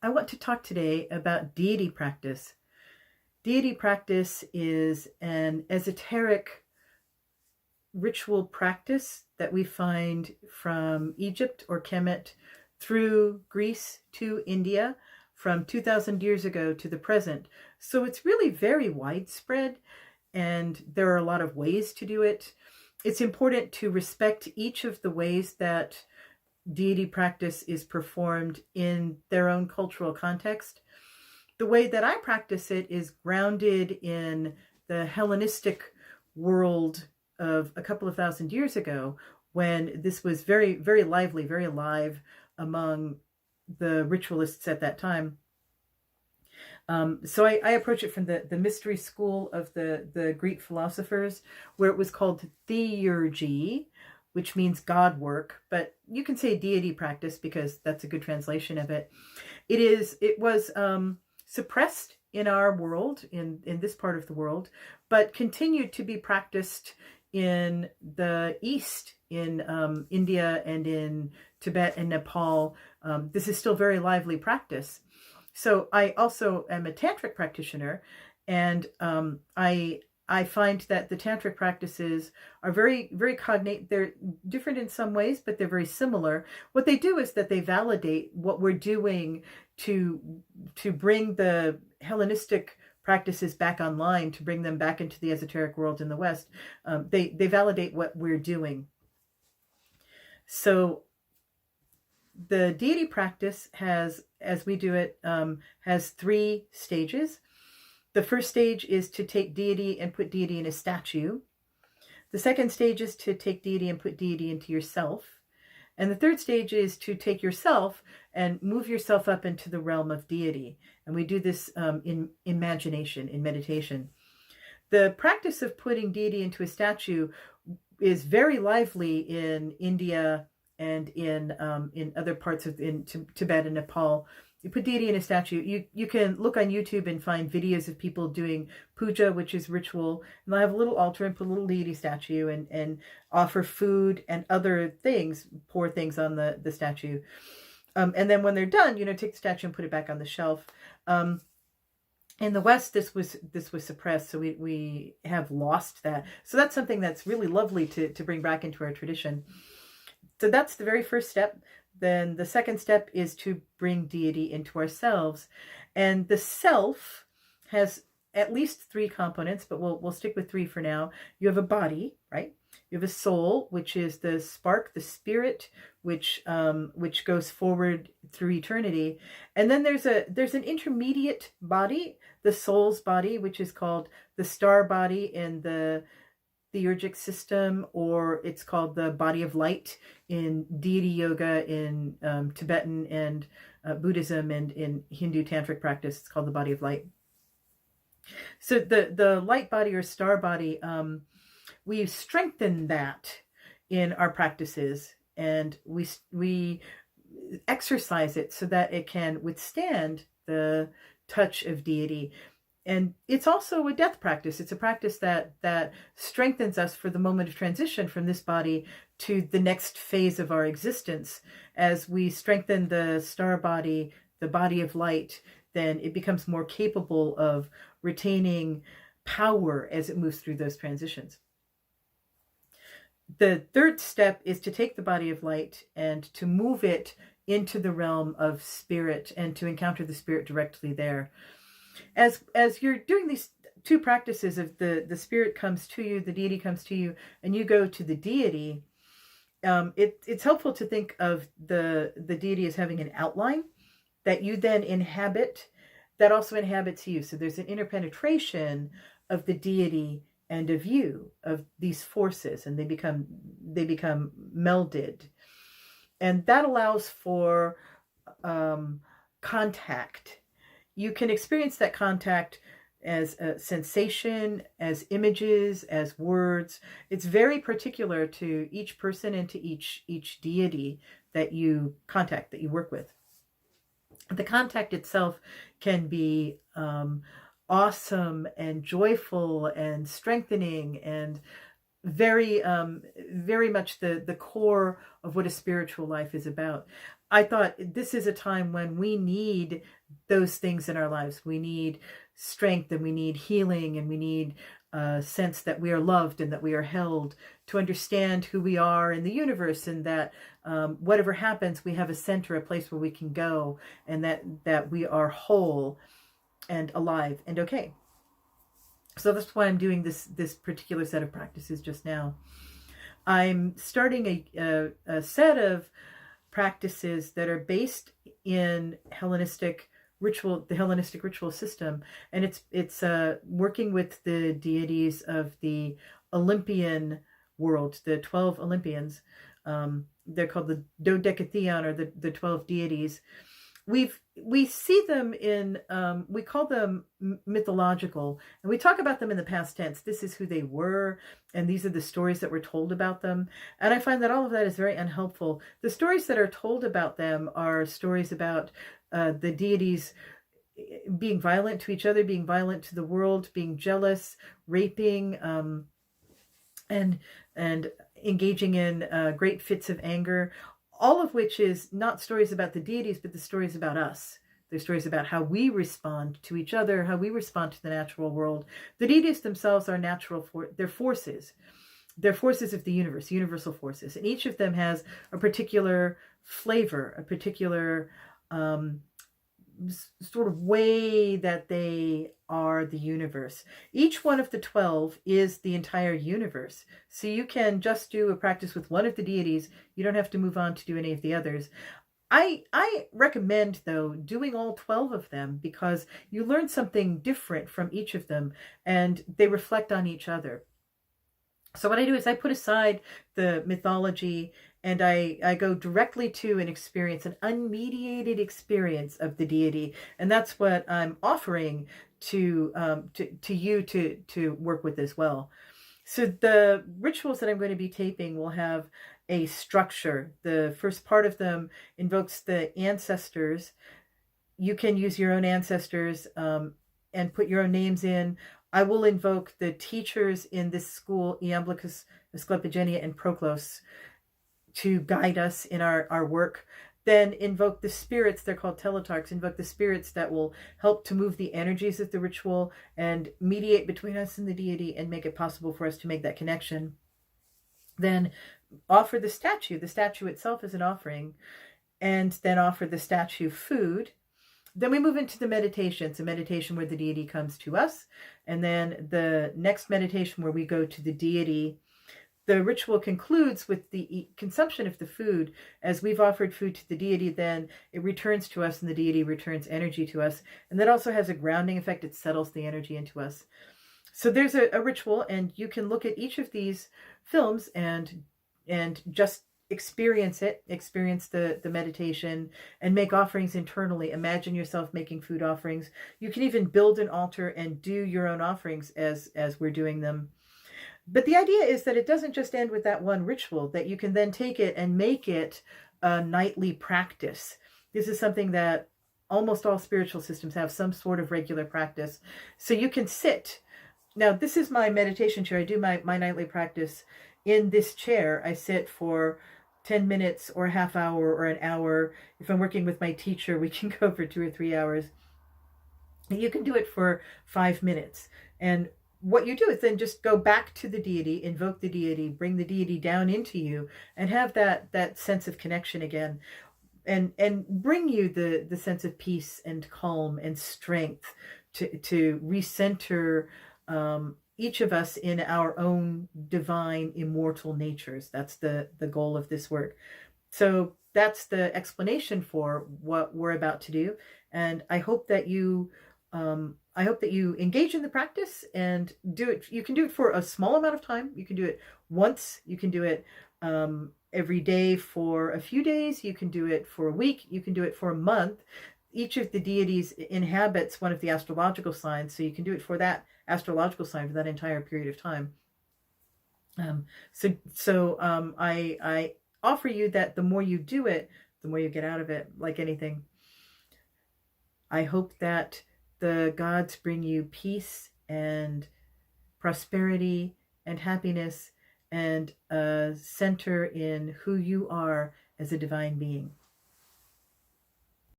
I want to talk today about deity practice. Deity practice is an esoteric ritual practice that we find from Egypt or Kemet through Greece to India from 2,000 years ago to the present. So it's really very widespread, and there are a lot of ways to do it. It's important to respect each of the ways that deity practice is performed in their own cultural context. The way that I practice it is grounded in the Hellenistic world of a couple of thousand years ago, when this was very, very lively, very alive among the ritualists at that time. So I approach it from the mystery school of the Greek philosophers, where it was called Theurgy, which means God work, but you can say deity practice because that's a good translation of it. It was suppressed in our world, in this part of the world, but continued to be practiced in the East, in India and in Tibet and Nepal. This is still very lively practice. So I also am a tantric practitioner, and I find that the tantric practices are very, very cognate. They're different in some ways, but they're very similar. What they do is that they validate what we're doing to bring the Hellenistic practices back online, to bring them back into the esoteric world in the West. They validate what we're doing. So the deity practice has, as we do it, has 3 stages. The first stage is to take deity and put deity in a statue. The second stage is to take deity and put deity into yourself. And the third stage is to take yourself and move yourself up into the realm of deity. And we do this in imagination, in meditation. The practice of putting deity into a statue is very lively in India and in other parts of Tibet and Nepal. You put deity in a statue. You can look on YouTube and find videos of people doing puja, which is ritual. And they'll have a little altar and put a little deity statue and offer food and other things, pour things on the statue. And then when they're done, take the statue and put it back on the shelf. In the West, this was suppressed, so we have lost that. So that's something that's really lovely to bring back into our tradition. So that's the very first step. Then the second step is to bring deity into ourselves. And the self has at least 3 components, but we'll stick with 3 for now. You have a body, right? You have a soul, which is the spark, the spirit, which goes forward through eternity. And then there's an intermediate body, the soul's body, which is called the star body in the Theurgic system, or it's called the body of light in deity yoga, in Tibetan and Buddhism, and in Hindu tantric practice. It's called the body of light. So the light body or star body, we strengthen that in our practices, and we exercise it so that it can withstand the touch of deity. And it's also a death practice. It's a practice that strengthens us for the moment of transition from this body to the next phase of our existence. As we strengthen the star body, the body of light, then it becomes more capable of retaining power as it moves through those transitions. The third step is to take the body of light and to move it into the realm of spirit and to encounter the spirit directly there. As you're doing these 2 practices of the spirit comes to you, the deity comes to you, and you go to the deity, it's helpful to think of the deity as having an outline that you then inhabit, that also inhabits you. So there's an interpenetration of the deity and of you, of these forces, and they become melded. And that allows for contact. You can experience that contact as a sensation, as images, as words. It's very particular to each person and to each deity that you contact, that you work with. The contact itself can be awesome and joyful and strengthening and very much the core of what a spiritual life is about. I thought this is a time when we need those things in our lives. We need strength, and we need healing, and we need a sense that we are loved and that we are held, to understand who we are in the universe, and that whatever happens, we have a center, a place where we can go, and that we are whole and alive and okay. So that's why I'm doing this particular set of practices just now. I'm starting a set of practices that are based in Hellenistic ritual, the Hellenistic ritual system, and it's working with the deities of the Olympian world, the 12 Olympians. They're called the Dodecatheon, or the 12 deities. We see them in, we call them mythological, and we talk about them in the past tense. This is who they were, and these are the stories that were told about them. And I find that all of that is very unhelpful. The stories that are told about them are stories about the deities being violent to each other, being violent to the world, being jealous, raping, and engaging in great fits of anger. All of which is not stories about the deities, but the stories about us. They're stories about how we respond to each other, how we respond to the natural world. The deities themselves are natural, they're forces. They're forces of the universe, universal forces. And each of them has a particular flavor, a particular sort of way that they are the universe. Each one of the 12 is the entire universe. So you can just do a practice with one of the deities. You don't have to move on to do any of the others. I recommend, though, doing all 12 of them, because you learn something different from each of them, and they reflect on each other. So what I do is I put aside the mythology, and I go directly to an experience, an unmediated experience of the deity, and that's what I'm offering to you to work with as well. So the rituals that I'm going to be taping will have a structure. The first part of them invokes the ancestors. You can use your own ancestors and put your own names in. I will invoke the teachers in this school, Iamblichus, Asclepigenia, and Proclus, to guide us in our work. Then invoke the spirits, they're called teletarchs, invoke the spirits that will help to move the energies of the ritual and mediate between us and the deity and make it possible for us to make that connection. Then offer the statue itself is an offering, and then offer the statue food. Then we move into the meditation. It's a meditation where the deity comes to us. And then the next meditation where we go to the deity. The ritual concludes with the consumption of the food. As we've offered food to the deity, then it returns to us, and the deity returns energy to us. And that also has a grounding effect. It settles the energy into us. So there's a ritual, and you can look at each of these films and just experience the meditation, and make offerings internally. Imagine yourself making food offerings. You can even build an altar and do your own offerings as we're doing them. But the idea is that it doesn't just end with that one ritual, that you can then take it and make it a nightly practice. This is something that almost all spiritual systems have, some sort of regular practice. So you can sit. Now, this is my meditation chair. I do my nightly practice in this chair. I sit for 10 minutes or a half hour or an hour. If I'm working with my teacher, we can go for 2 or 3 hours. You can do it for 5 minutes. And what you do is then just go back to the deity, invoke the deity, bring the deity down into you, and have that sense of connection again, and bring you the sense of peace and calm and strength to recenter each of us in our own divine immortal natures. That's the goal of this work. So that's the explanation for what we're about to do, and I hope that you engage in the practice and do it. You can do it for a small amount of time. You can do it once. You can do it every day for a few days. You can do it for a week. You can do it for a month. Each of the deities inhabits one of the astrological signs, so you can do it for that astrological sign for that entire period of time. I offer you that the more you do it, the more you get out of it, like anything. I hope that the gods bring you peace and prosperity and happiness and a center in who you are as a divine being.